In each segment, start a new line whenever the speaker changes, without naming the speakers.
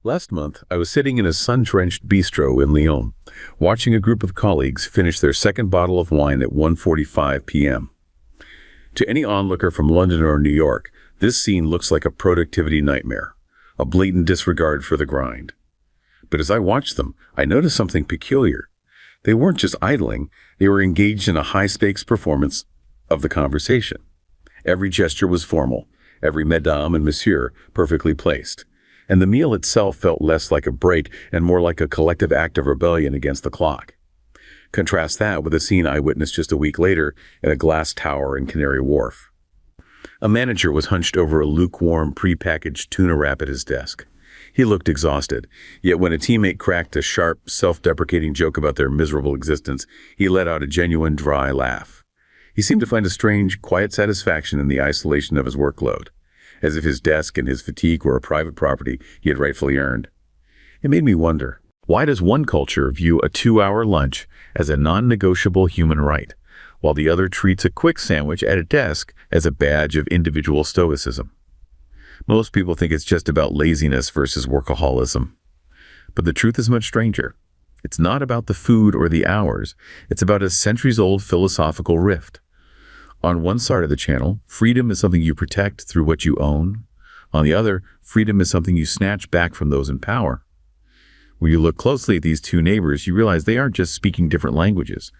Last month, I was sitting in a sun-drenched bistro in Lyon, watching a group of colleagues finish their second bottle of wine at 1:45 p.m. To any onlooker from London or New York, this scene looks like a productivity nightmare, a blatant disregard for the grind. But as I watched them, I noticed something peculiar. They weren't just idling, they were engaged in a high-stakes performance of the conversation. Every gesture was formal, every mesdames and monsieur perfectly placed. And the meal itself felt less like a break and more like a collective act of rebellion against the clock. Contrast that with a scene I witnessed just a week later at a glass tower in Canary Wharf. A manager was hunched over a lukewarm, prepackaged tuna wrap at his desk. He looked exhausted, yet when a teammate cracked a sharp, self-deprecating joke about their miserable existence, he let out a genuine, dry laugh. He seemed to find a strange, quiet satisfaction in the isolation of his workload, as if his desk and his fatigue were a private property he had rightfully earned. It made me wonder, why does one culture view a 2-hour lunch as a non-negotiable human right, while the other treats a quick sandwich at a desk as a badge of individual stoicism? Most people think it's just about laziness versus workaholism. But the truth is much stranger. It's not about the food or the hours. It's about a centuries-old philosophical rift. On one side of the channel, freedom is something you protect through what you own. On the other, freedom is something you snatch back from those in power. When you look closely at these two neighbors, you realize they aren't just speaking different languages.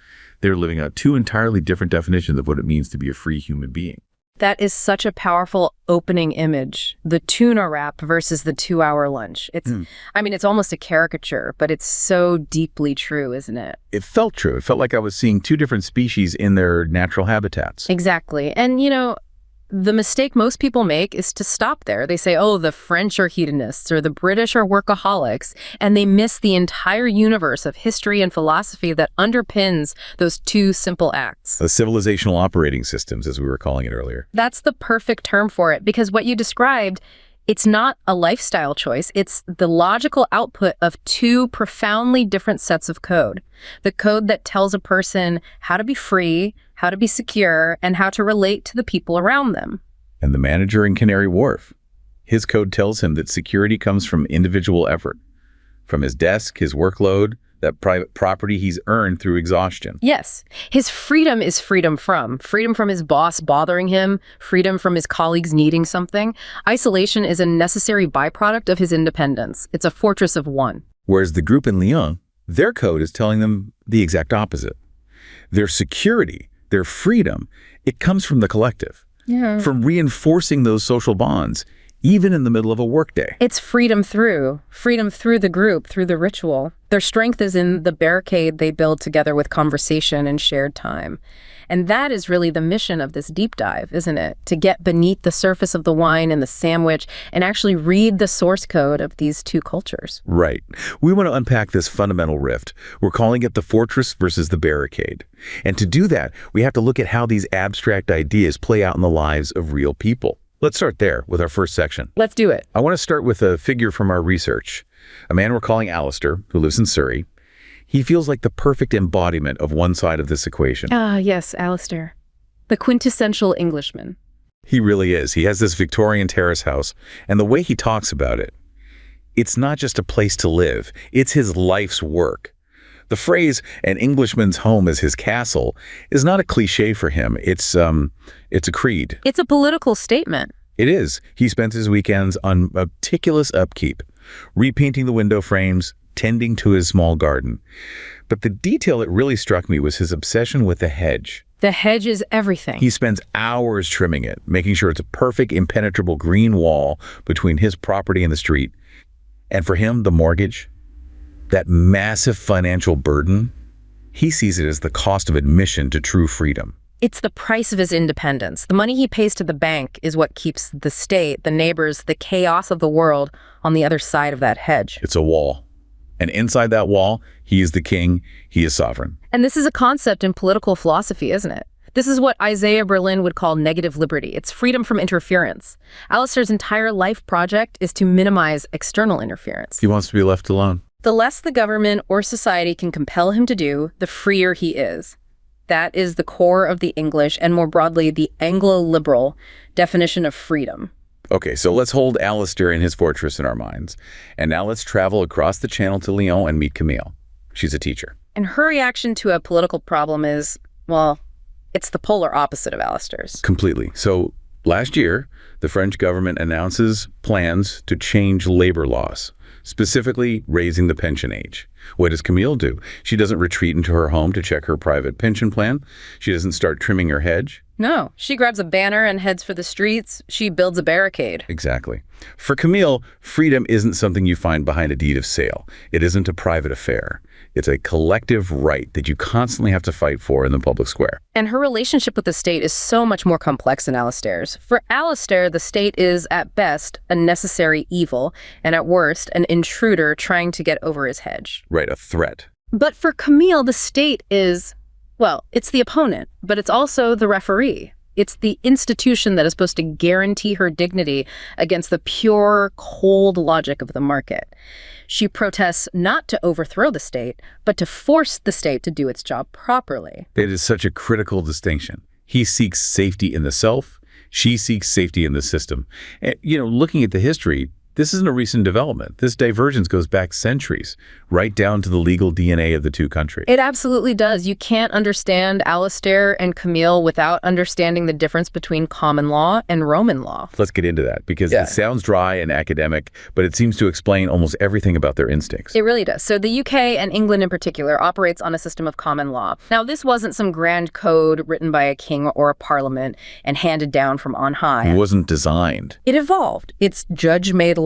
They're living out two entirely different definitions of what it means to be a free human being.
That is such a powerful opening image. The tuna wrap versus the 2-hour lunch. It's almost a caricature, but it's so deeply true, isn't it?
It felt true. It felt like I was seeing two different species in their natural habitats.
Exactly. And, the mistake most people make is to stop there. They say, oh, the French are hedonists or the British are workaholics, and they miss the entire universe of history and philosophy that underpins those two simple acts.
The civilizational operating systems, as we were calling it earlier.
That's the perfect term for it, because what you described, it's not a lifestyle choice. It's the logical output of two profoundly different sets of code. The code that tells a person how to be free, how to be secure, and how to relate to the people around them.
And the manager in Canary Wharf, his code tells him that security comes from individual effort, from his desk, his workload, that private property he's earned through exhaustion.
Yes. His freedom is freedom from his boss bothering him, freedom from his colleagues needing something. Isolation is a necessary byproduct of his independence. It's a fortress of one.
Whereas the group in Lyon, their code is telling them the exact opposite. Their security, their freedom, it comes from the collective, from reinforcing those social bonds, even in the middle of a workday.
It's freedom through the group, through the ritual. Their strength is in the barricade they build together with conversation and shared time. And that is really the mission of this deep dive, isn't it? To get beneath the surface of the wine and the sandwich and actually read the source code of these two cultures.
Right. We want to unpack this fundamental rift. We're calling it the fortress versus the barricade. And to do that, we have to look at how these abstract ideas play out in the lives of real people. Let's start there with our first section.
Let's do it.
I want to start with a figure from our research, a man we're calling Alistair, who lives in Surrey. He feels like the perfect embodiment of one side of this equation.
Ah, yes, Alistair. The quintessential Englishman.
He really is. He has this Victorian terrace house, and the way he talks about it, it's not just a place to live, it's his life's work. The phrase, an Englishman's home is his castle, is not a cliche for him. It's a creed.
It's a political statement.
It is. He spends his weekends on meticulous upkeep, repainting the window frames, tending to his small garden. But the detail that really struck me was his obsession with the hedge.
The hedge is everything.
He spends hours trimming it, making sure it's a perfect, impenetrable green wall between his property and the street. And for him, the mortgage, that massive financial burden, he sees it as the cost of admission to true freedom.
It's the price of his independence. The money he pays to the bank is what keeps the state, the neighbors, the chaos of the world on the other side of that hedge.
It's a wall. And inside that wall, he is the king, he is sovereign.
And this is a concept in political philosophy, isn't it? This is what Isaiah Berlin would call negative liberty. It's freedom from interference. Alistair's entire life project is to minimize external interference.
He wants to be left alone.
The less the government or society can compel him to do, the freer he is. That is the core of the English and more broadly the Anglo-liberal definition of freedom.
Okay, so let's hold Alistair in his fortress in our minds. And now let's travel across the channel to Lyon and meet Camille. She's a teacher.
And her reaction to a political problem is, well, it's the polar opposite of Alistair's.
Completely. So last year, the French government announces plans to change labor laws, specifically raising the pension age. What does Camille do? She doesn't retreat into her home to check her private pension plan. She doesn't start trimming her hedge.
No, she grabs a banner and heads for the streets. She builds a barricade.
Exactly. For Camille, freedom isn't something you find behind a deed of sale. It isn't a private affair. It's a collective right that you constantly have to fight for in the public square.
And her relationship with the state is so much more complex than Alistair's. For Alistair, the state is, at best, a necessary evil, and at worst, an intruder trying to get over his hedge.
Right, a threat.
But for Camille, the state is, well, it's the opponent, but it's also the referee. It's the institution that is supposed to guarantee her dignity against the pure, cold logic of the market. She protests not to overthrow the state, but to force the state to do its job properly.
It is such a critical distinction. He seeks safety in the self. She seeks safety in the system. And, looking at the history, this isn't a recent development. This divergence goes back centuries, right down to the legal DNA of the two countries.
It absolutely does. You can't understand Alistair and Camille without understanding the difference between common law and Roman law.
Let's get into that, because it sounds dry and academic, but it seems to explain almost everything about their instincts.
It really does. So the UK and England in particular operates on a system of common law. Now, this wasn't some grand code written by a king or a parliament and handed down from on high.
It wasn't designed.
It evolved. It's judge-made law.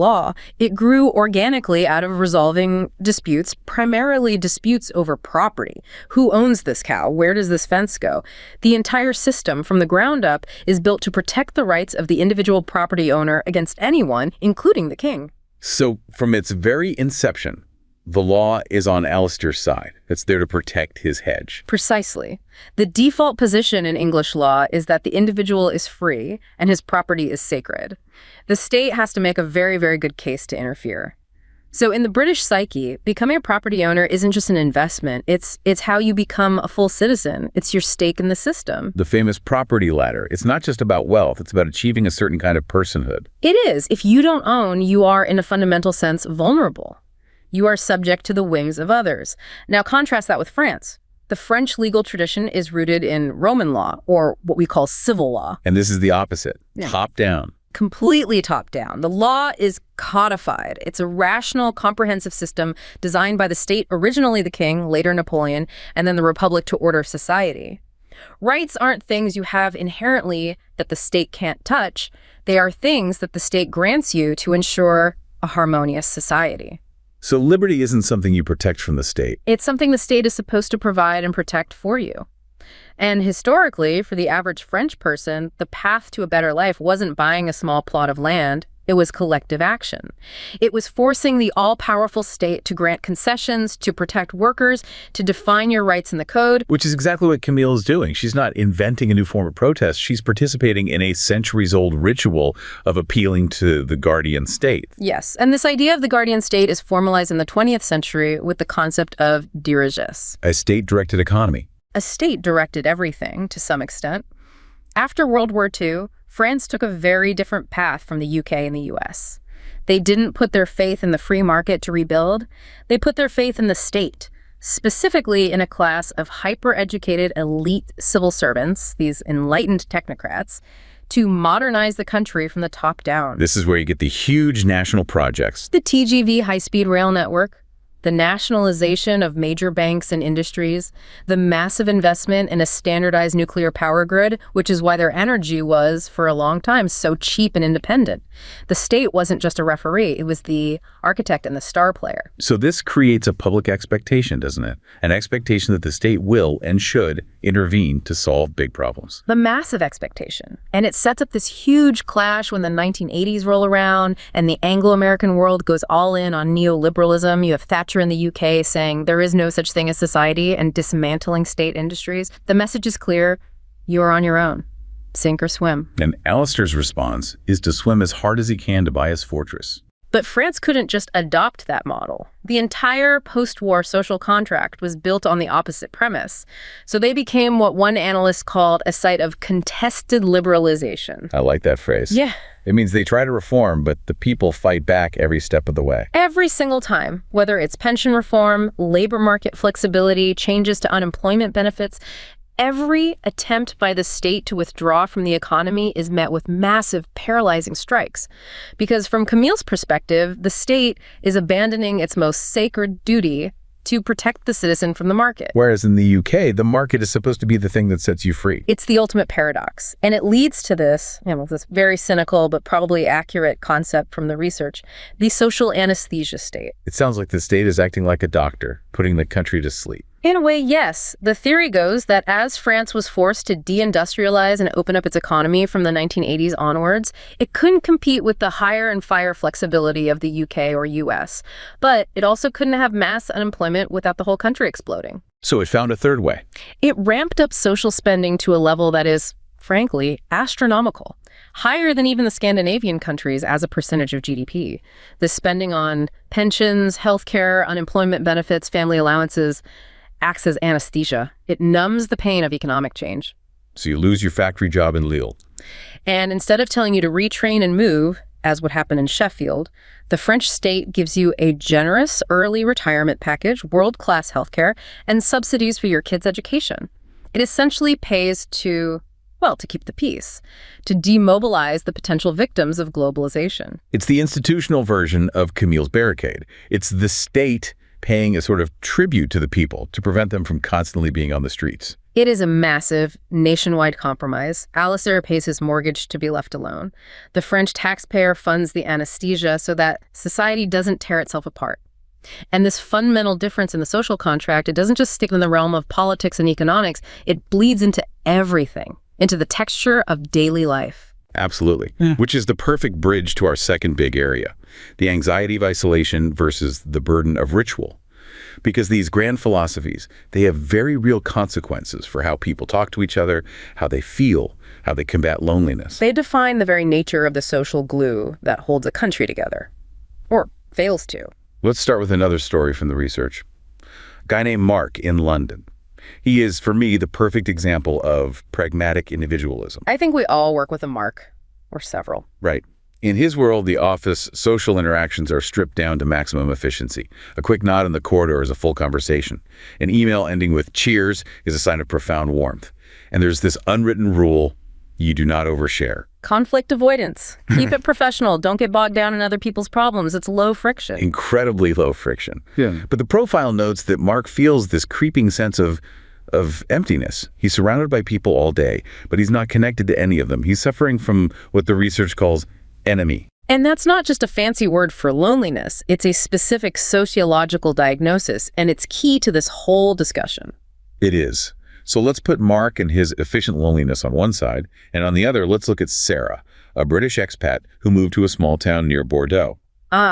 It grew organically out of resolving disputes, primarily disputes over property. Who owns this cow? Where does this fence go? The entire system, from the ground up, is built to protect the rights of the individual property owner against anyone, including the king.
So, from its very inception, the law is on Alistair's side. It's there to protect his hedge.
Precisely. The default position in English law is that the individual is free and his property is sacred. The state has to make a very, very good case to interfere. So in the British psyche, becoming a property owner isn't just an investment. It's how you become a full citizen. It's your stake in the system.
The famous property ladder. It's not just about wealth. It's about achieving a certain kind of personhood.
It is. If you don't own, you are, in a fundamental sense, vulnerable. You are subject to the whims of others. Now contrast that with France. The French legal tradition is rooted in Roman law, or what we call civil law.
And this is the opposite. Top down.
Completely top down. The law is codified. It's a rational, comprehensive system designed by the state, originally the king, later Napoleon, and then the republic to order society. Rights aren't things you have inherently that the state can't touch. They are things that the state grants you to ensure a harmonious society.
So liberty isn't something you protect from the state.
It's something the state is supposed to provide and protect for you. And historically, for the average French person, the path to a better life wasn't buying a small plot of land. It was collective action. It was forcing the all-powerful state to grant concessions, to protect workers, to define your rights in the code.
Which is exactly what Camille is doing. She's not inventing a new form of protest. She's participating in a centuries-old ritual of appealing to the guardian state.
Yes, and this idea of the guardian state is formalized in the 20th century with the concept of dirigeance.
A state-directed economy.
A state directed everything, to some extent. After World War II, France took a very different path from the UK and the US. They didn't put their faith in the free market to rebuild. They put their faith in the state, specifically in a class of hyper-educated elite civil servants, these enlightened technocrats, to modernize the country from the top down.
This is where you get the huge national projects.
The TGV high-speed rail network, the nationalization of major banks and industries, the massive investment in a standardized nuclear power grid, which is why their energy was, for a long time, so cheap and independent. The state wasn't just a referee, it was the architect and the star player.
So this creates a public expectation, doesn't it? An expectation that the state will and should intervene to solve big problems.
The massive expectation. And it sets up this huge clash when the 1980s roll around and the Anglo-American world goes all in on neoliberalism. You have Thatcher in the UK saying there is no such thing as society and dismantling state industries. The message is clear. You are on your own. Sink or swim.
And Alistair's response is to swim as hard as he can to buy his fortress.
But France couldn't just adopt that model. The entire post-war social contract was built on the opposite premise. So they became what one analyst called a site of contested liberalization.
I like that phrase.
Yeah.
It means they try to reform, but the people fight back every step of the way.
Every single time, whether it's pension reform, labor market flexibility, changes to unemployment benefits, every attempt by the state to withdraw from the economy is met with massive, paralyzing strikes. Because from Camille's perspective, the state is abandoning its most sacred duty to protect the citizen from the market.
Whereas in the UK, the market is supposed to be the thing that sets you free.
It's the ultimate paradox. And it leads to this very cynical but probably accurate concept from the research, the social anesthesia state.
It sounds like the state is acting like a doctor, putting the country to sleep.
In a way, yes. The theory goes that as France was forced to deindustrialize and open up its economy from the 1980s onwards, it couldn't compete with the hire and fire flexibility of the UK or US. But it also couldn't have mass unemployment without the whole country exploding.
So it found a third way.
It ramped up social spending to a level that is, frankly, astronomical. Higher than even the Scandinavian countries as a percentage of GDP. The spending on pensions, healthcare, unemployment benefits, family allowances acts as anesthesia. It numbs the pain of economic change.
So you lose your factory job in Lille.
And instead of telling you to retrain and move, as would happen in Sheffield, the French state gives you a generous early retirement package, world-class healthcare, and subsidies for your kids' education. It essentially pays to keep the peace, to demobilize the potential victims of globalization.
It's the institutional version of Camille's Barricade. It's the state paying a sort of tribute to the people to prevent them from constantly being on the streets.
It is a massive, nationwide compromise. Alistair pays his mortgage to be left alone. The French taxpayer funds the anesthesia so that society doesn't tear itself apart. And this fundamental difference in the social contract, it doesn't just stick in the realm of politics and economics, it bleeds into everything, into the texture of daily life.
Absolutely. Yeah. Which is the perfect bridge to our second big area, the anxiety of isolation versus the burden of ritual. Because these grand philosophies, they have very real consequences for how people talk to each other, how they feel, how they combat loneliness.
They define the very nature of the social glue that holds a country together, or fails to.
Let's start with another story from the research. A guy named Mark in London. He is, for me, the perfect example of pragmatic individualism.
I think we all work with a Mark, or several.
Right. In his world, the office social interactions are stripped down to maximum efficiency. A quick nod in the corridor is a full conversation. An email ending with cheers is a sign of profound warmth. And there's this unwritten rule, you do not overshare.
Conflict avoidance. Keep it professional. Don't get bogged down in other people's problems. It's low friction.
Incredibly low friction.
Yeah.
But the profile notes that Mark feels this creeping sense of emptiness. He's surrounded by people all day, but he's not connected to any of them. He's suffering from what the research calls anomie.
And that's not just a fancy word for loneliness. It's a specific sociological diagnosis, and it's key to this whole discussion.
It is. So let's put Mark and his efficient loneliness on one side, and on the other, let's look at Sarah, a British expat who moved to a small town near Bordeaux.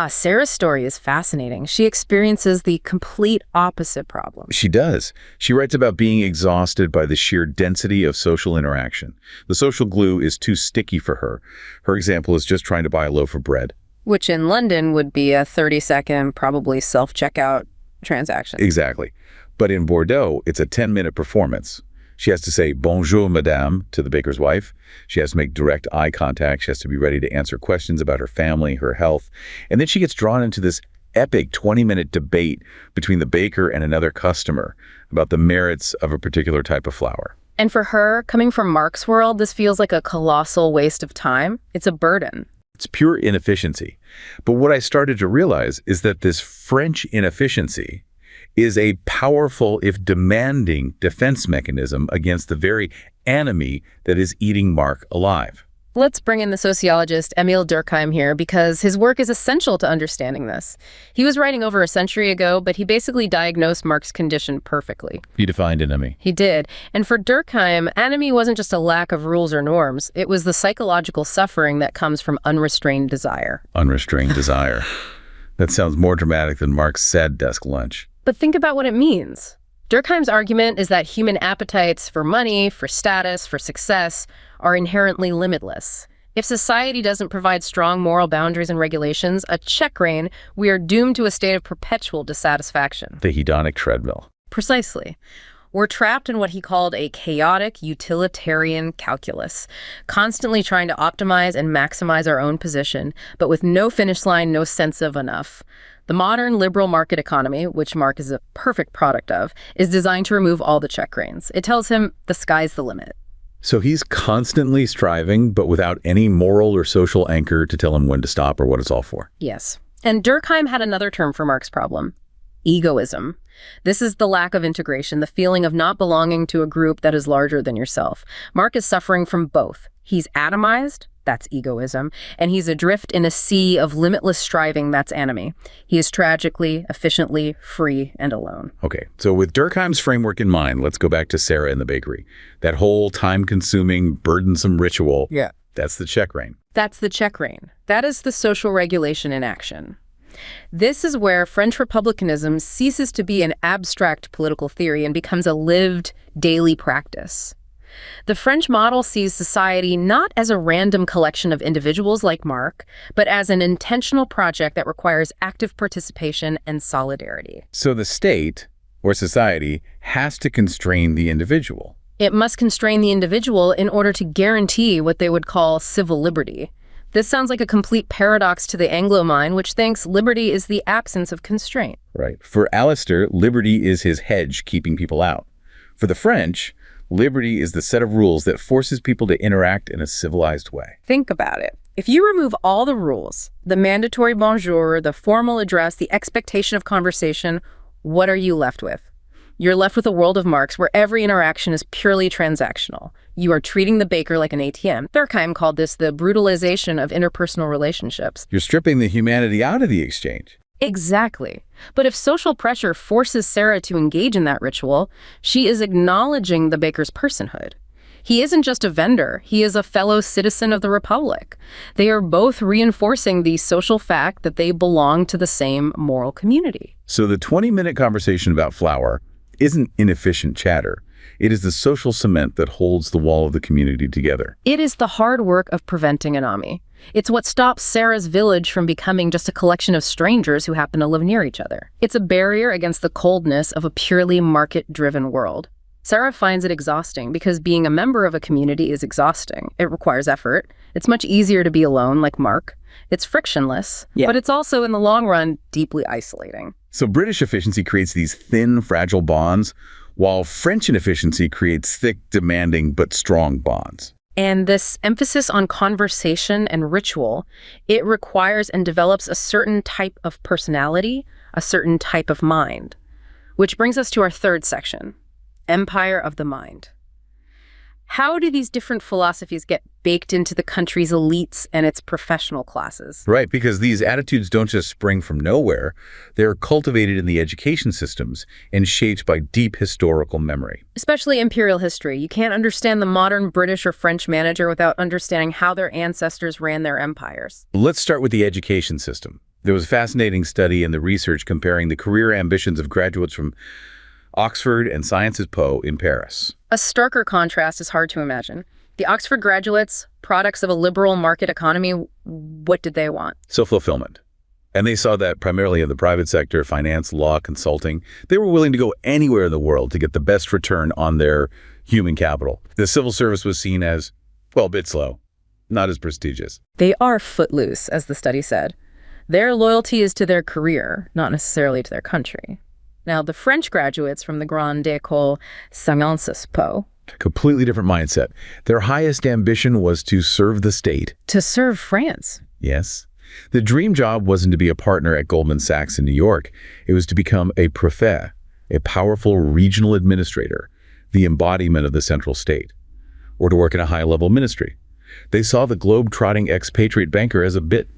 Sarah's story is fascinating. She experiences the complete opposite problem.
She does. She writes about being exhausted by the sheer density of social interaction. The social glue is too sticky for her. Her example is just trying to buy a loaf of bread.
Which in London would be a 30-second, probably self-checkout transaction.
Exactly. But in Bordeaux, it's a 10-minute performance. She has to say, bonjour, madame, to the baker's wife. She has to make direct eye contact. She has to be ready to answer questions about her family, her health. And then she gets drawn into this epic 20-minute debate between the baker and another customer about the merits of a particular type of flour.
And for her, coming from Mark's world, this feels like a colossal waste of time. It's a burden.
It's pure inefficiency. But what I started to realize is that this French inefficiency is a powerful, if demanding, defense mechanism against the very anomie that is eating Mark alive.
Let's bring in the sociologist Emile Durkheim here, because his work is essential to understanding this. He was writing over a century ago, but he basically diagnosed Mark's condition perfectly.
He defined anomie.
He did. And for Durkheim, anomie wasn't just a lack of rules or norms. It was the psychological suffering that comes from unrestrained desire.
Unrestrained desire. That sounds more dramatic than Mark's sad desk lunch.
But think about what it means. Durkheim's argument is that human appetites for money, for status, for success are inherently limitless. If society doesn't provide strong moral boundaries and regulations, a check rein, we are doomed to a state of perpetual dissatisfaction.
The hedonic treadmill.
Precisely. We're trapped in what he called a chaotic utilitarian calculus, constantly trying to optimize and maximize our own position, but with no finish line, no sense of enough. The modern liberal market economy, which Mark is a perfect product of, is designed to remove all the check reins. It tells him the sky's the limit.
So he's constantly striving, but without any moral or social anchor to tell him when to stop or what it's all for.
Yes. And Durkheim had another term for Mark's problem: egoism. This is the lack of integration, the feeling of not belonging to a group that is larger than yourself. Mark is suffering from both. He's atomized, that's egoism, and he's adrift in a sea of limitless striving, that's anomie. He is tragically, efficiently, free, and alone.
Okay, so with Durkheim's framework in mind, let's go back to Sarah in the bakery. That whole time-consuming, burdensome ritual, that's the check rein.
That's the check rein. That is the social regulation in action. This is where French republicanism ceases to be an abstract political theory and becomes a lived, daily practice. The French model sees society not as a random collection of individuals like Mark, but as an intentional project that requires active participation and solidarity.
So the state, or society, has to constrain the individual.
It must constrain the individual in order to guarantee what they would call civil liberty. This sounds like a complete paradox to the Anglo mind, which thinks liberty is the absence of constraint.
Right. For Alistair, liberty is his hedge keeping people out. For the French, liberty is the set of rules that forces people to interact in a civilized way.
Think about it. If you remove all the rules, the mandatory bonjour, the formal address, the expectation of conversation, what are you left with? You're left with a world of Marx where every interaction is purely transactional. You are treating the baker like an ATM. Durkheim called this the brutalization of interpersonal relationships.
You're stripping the humanity out of the exchange.
Exactly. But if social pressure forces Sarah to engage in that ritual, she is acknowledging the baker's personhood. He isn't just a vendor, he is a fellow citizen of the Republic. They are both reinforcing the social fact that they belong to the same moral community.
So the 20-minute conversation about flour isn't inefficient chatter. It is the social cement that holds the wall of the community together.
It is the hard work of preventing anomie. It's what stops Sarah's village from becoming just a collection of strangers who happen to live near each other. It's a barrier against the coldness of a purely market-driven world. Sarah finds it exhausting because being a member of a community is exhausting. It requires effort. It's much easier to be alone, like Mark. It's frictionless, but it's also, in the long run, deeply isolating.
So British efficiency creates these thin, fragile bonds, while French inefficiency creates thick, demanding, but strong bonds.
And this emphasis on conversation and ritual, it requires and develops a certain type of personality, a certain type of mind. Which brings us to our third section, Empire of the Mind. How do these different philosophies get baked into the country's elites and its professional classes?
Right, because these attitudes don't just spring from nowhere. They're cultivated in the education systems and shaped by deep historical memory.
Especially imperial history. You can't understand the modern British or French manager without understanding how their ancestors ran their empires.
Let's start with the education system. There was a fascinating study in the research comparing the career ambitions of graduates from Oxford and Sciences Po in Paris.
A starker contrast is hard to imagine. The Oxford graduates, products of a liberal market economy, what did they want?
Self-fulfillment. And they saw that primarily in the private sector, finance, law, consulting. They were willing to go anywhere in the world to get the best return on their human capital. The civil service was seen as, well, a bit slow, not as prestigious.
They are footloose, as the study said. Their loyalty is to their career, not necessarily to their country. Now, the French graduates from the Grande École Sciences Po.
Completely different mindset. Their highest ambition was to serve the state.
To serve France.
Yes. The dream job wasn't to be a partner at Goldman Sachs in New York. It was to become a préfet, a powerful regional administrator, the embodiment of the central state, or to work in a high-level ministry. They saw the globe-trotting expatriate banker as a bit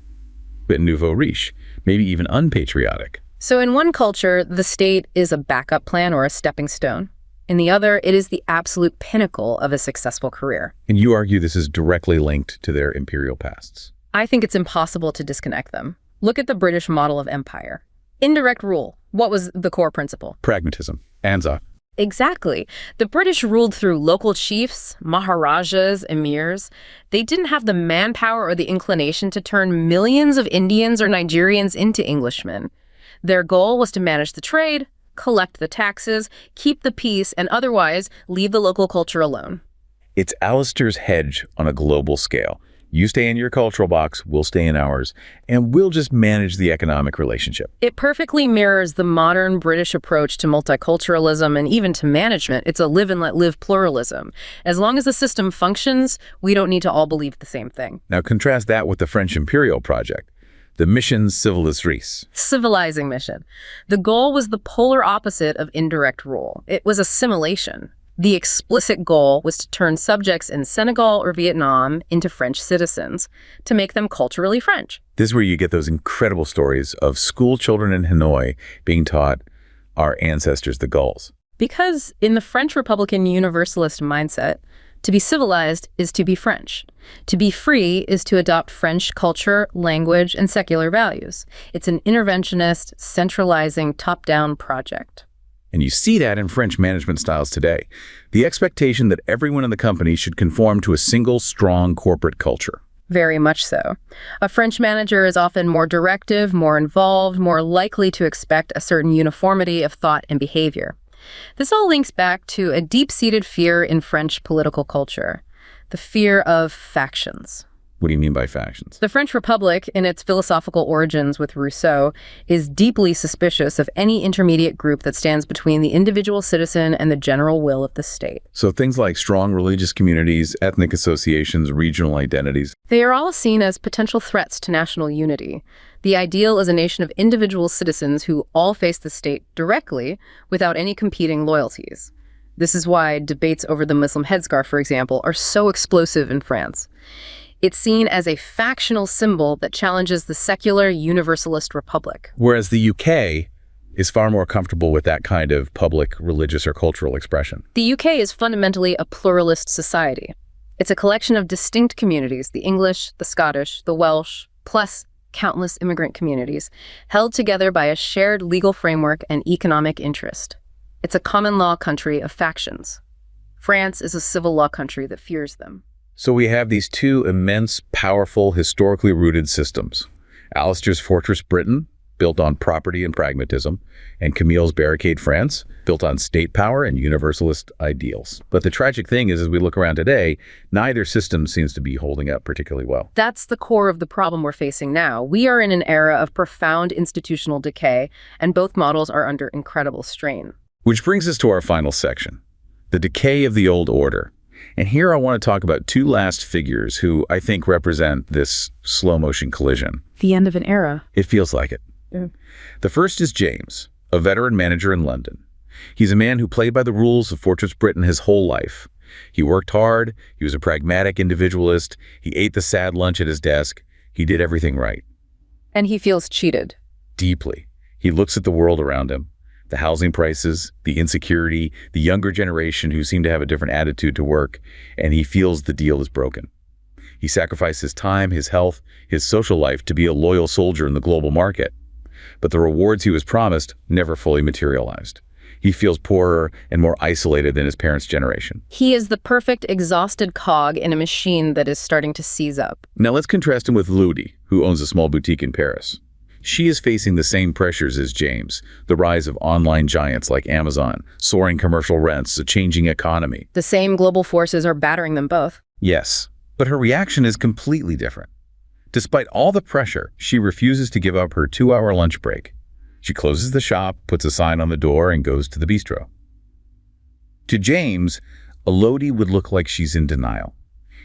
nouveau riche, maybe even unpatriotic.
So in one culture, the state is a backup plan or a stepping stone. In the other, it is the absolute pinnacle of a successful career.
And you argue this is directly linked to their imperial pasts.
I think it's impossible to disconnect them. Look at the British model of empire. Indirect rule. What was the core principle?
Pragmatism. Hands off.
Exactly. The British ruled through local chiefs, maharajas, emirs. They didn't have the manpower or the inclination to turn millions of Indians or Nigerians into Englishmen. Their goal was to manage the trade, collect the taxes, keep the peace, and otherwise leave the local culture alone.
It's Alistair's hedge on a global scale. You stay in your cultural box, we'll stay in ours, and we'll just manage the economic relationship.
It perfectly mirrors the modern British approach to multiculturalism and even to management. It's a live and let live pluralism. As long as the system functions, we don't need to all believe the same thing.
Now contrast that with the French imperial project, the Mission Civilisatrice.
Civilizing mission. The goal was the polar opposite of indirect rule. It was assimilation. The explicit goal was to turn subjects in Senegal or Vietnam into French citizens, to make them culturally French.
This is where you get those incredible stories of school children in Hanoi being taught our ancestors, the Gauls.
Because in the French Republican Universalist mindset, to be civilized is to be French. To be free is to adopt French culture, language, and secular values. It's an interventionist, centralizing, top-down project.
And you see that in French management styles today. The expectation that everyone in the company should conform to a single, strong corporate culture.
Very much so. A French manager is often more directive, more involved, more likely to expect a certain uniformity of thought and behavior. This all links back to a deep-seated fear in French political culture, the fear of factions.
What do you mean by factions?
The French Republic, in its philosophical origins with Rousseau, is deeply suspicious of any intermediate group that stands between the individual citizen and the general will of the state.
So things like strong religious communities, ethnic associations, regional identities.
They are all seen as potential threats to national unity. The ideal is a nation of individual citizens who all face the state directly without any competing loyalties. This is why debates over the Muslim headscarf, for example, are so explosive in France. It's seen as a factional symbol that challenges the secular universalist republic.
Whereas the UK is far more comfortable with that kind of public, religious, or cultural expression.
The UK is fundamentally a pluralist society. It's a collection of distinct communities, the English, the Scottish, the Welsh, plus countless immigrant communities, held together by a shared legal framework and economic interest. It's a common law country of factions. France is a civil law country that fears them.
So we have these two immense, powerful, historically rooted systems. Alistair's Fortress Britain, built on property and pragmatism, and Camille's Barricade France, built on state power and universalist ideals. But the tragic thing is, as we look around today, neither system seems to be holding up particularly well.
That's the core of the problem we're facing now. We are in an era of profound institutional decay, and both models are under incredible strain.
Which brings us to our final section, the decay of the old order. And here I want to talk about two last figures who I think represent this slow-motion collision.
The end of an era.
It feels like it.
Yeah.
The first is James, a veteran manager in London. He's a man who played by the rules of Fortress Britain his whole life. He worked hard, he was a pragmatic individualist, he ate the sad lunch at his desk, he did everything right.
And he feels cheated.
Deeply. He looks at the world around him. The housing prices, the insecurity, the younger generation who seem to have a different attitude to work, and he feels the deal is broken. He sacrificed his time, his health, his social life to be a loyal soldier in the global market. But the rewards he was promised never fully materialized. He feels poorer and more isolated than his parents' generation.
He is the perfect exhausted cog in a machine that is starting to seize up.
Now let's contrast him with Ludi, who owns a small boutique in Paris. She is facing the same pressures as James, the rise of online giants like Amazon, soaring commercial rents, a changing economy.
The same global forces are battering them both.
Yes, but her reaction is completely different. Despite all the pressure, she refuses to give up her 2-hour lunch break. She closes the shop, puts a sign on the door, and goes to the bistro. To James, Elodie would look like she's in denial.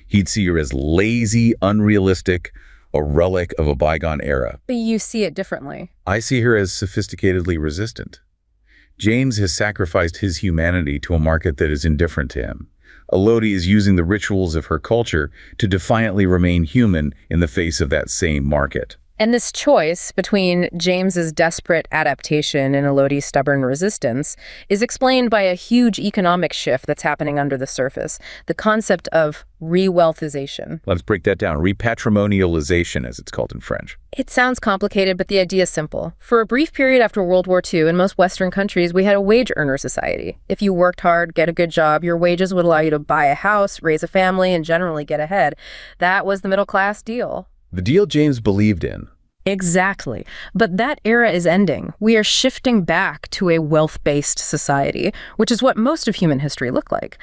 He'd see her as lazy, unrealistic, a relic of a bygone era.
But you see it differently.
I see her as sophisticatedly resistant. James has sacrificed his humanity to a market that is indifferent to him. Elodie is using the rituals of her culture to defiantly remain human in the face of that same market.
And this choice between James's desperate adaptation and Elodie's stubborn resistance is explained by a huge economic shift that's happening under the surface, the concept of re-wealthization.
Let's break that down. Repatrimonialization, as it's called in French.
It sounds complicated, but the idea is simple. For a brief period after World War II, in most Western countries, we had a wage earner society. If you worked hard, get a good job, your wages would allow you to buy a house, raise a family, and generally get ahead. That was the middle class deal.
The deal James believed in.
Exactly. But that era is ending. We are shifting back to a wealth-based society, which is what most of human history looked like.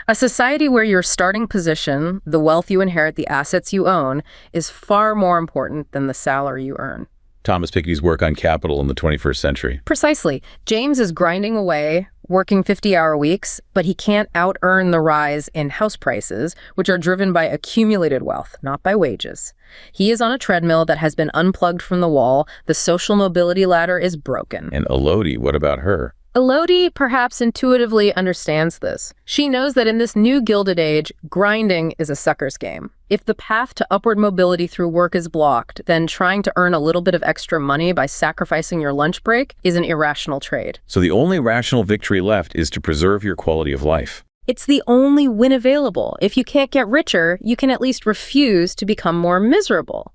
A society where your starting position, the wealth you inherit, the assets you own, is far more important than the salary you earn.
Thomas Piketty's work on capital in the 21st century.
Precisely. James is grinding away, working 50-hour weeks, but he can't out-earn the rise in house prices, which are driven by accumulated wealth, not by wages. He is on a treadmill that has been unplugged from the wall. The social mobility ladder is broken.
And Elodie, what about her?
Elodie perhaps intuitively understands this. She knows that in this new Gilded Age, grinding is a sucker's game. If the path to upward mobility through work is blocked, then trying to earn a little bit of extra money by sacrificing your lunch break is an irrational trade.
So the only rational victory left is to preserve your quality of life.
It's the only win available. If you can't get richer, you can at least refuse to become more miserable.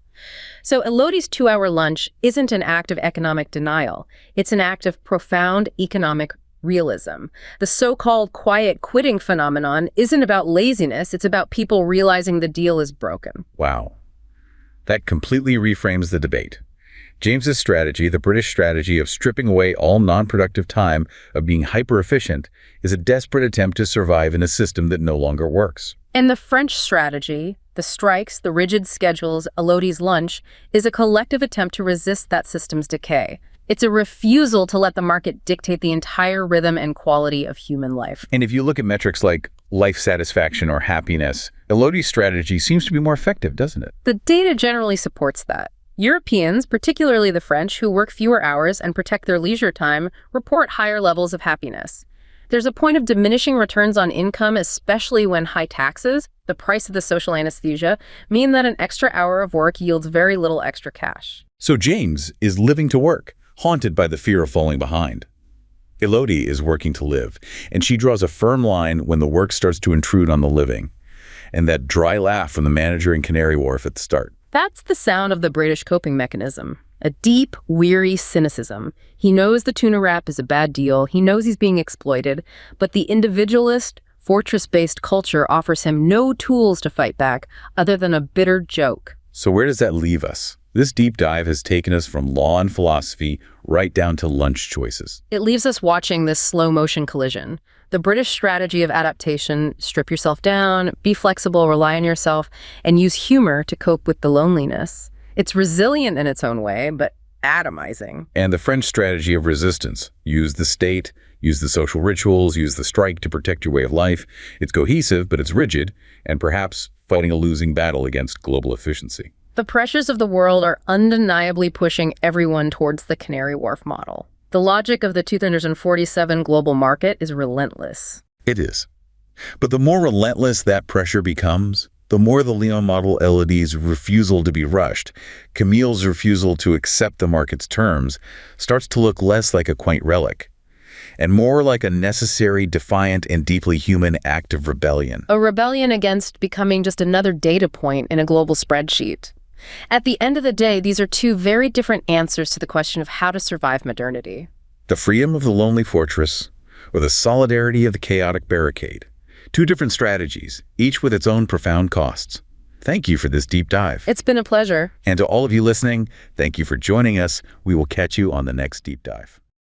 So Elodie's 2-hour lunch isn't an act of economic denial. It's an act of profound economic realism. The so-called quiet quitting phenomenon isn't about laziness. It's about people realizing the deal is broken.
Wow. That completely reframes the debate. James's strategy, the British strategy of stripping away all non-productive time, of being hyper-efficient, is a desperate attempt to survive in a system that no longer works.
And the French strategy, the strikes, the rigid schedules, Elodie's lunch, is a collective attempt to resist that system's decay. It's a refusal to let the market dictate the entire rhythm and quality of human life.
And if you look at metrics like life satisfaction or happiness, Elodie's strategy seems to be more effective, doesn't it?
The data generally supports that. Europeans, particularly the French, who work fewer hours and protect their leisure time, report higher levels of happiness. There's a point of diminishing returns on income, especially when high taxes, the price of the social anesthesia, mean that an extra hour of work yields very little extra cash.
So James is living to work, haunted by the fear of falling behind. Elodie is working to live, and she draws a firm line when the work starts to intrude on the living. And that dry laugh from the manager in Canary Wharf at the start.
That's the sound of the British coping mechanism. A deep, weary cynicism. He knows the tuna wrap is a bad deal. He knows he's being exploited. But the individualist, fortress-based culture offers him no tools to fight back other than a bitter joke.
So where does that leave us? This deep dive has taken us from law and philosophy right down to lunch choices.
It leaves us watching this slow-motion collision. The British strategy of adaptation, strip yourself down, be flexible, rely on yourself, and use humor to cope with the loneliness. It's resilient in its own way, but atomizing.
And the French strategy of resistance. Use the state, use the social rituals, use the strike to protect your way of life. It's cohesive, but it's rigid, and perhaps fighting a losing battle against global efficiency.
The pressures of the world are undeniably pushing everyone towards the Canary Wharf model. The logic of the 247 global market is relentless.
It is. But the more relentless that pressure becomes, the more the Lyon model, Elodie's refusal to be rushed, Camille's refusal to accept the market's terms, starts to look less like a quaint relic, and more like a necessary, defiant, and deeply human act of rebellion.
A rebellion against becoming just another data point in a global spreadsheet. At the end of the day, these are two very different answers to the question of how to survive modernity.
The freedom of the lonely fortress, or the solidarity of the chaotic barricade. Two different strategies, each with its own profound costs. Thank you for this deep dive.
It's been a pleasure.
And to all of you listening, thank you for joining us. We will catch you on the next deep dive.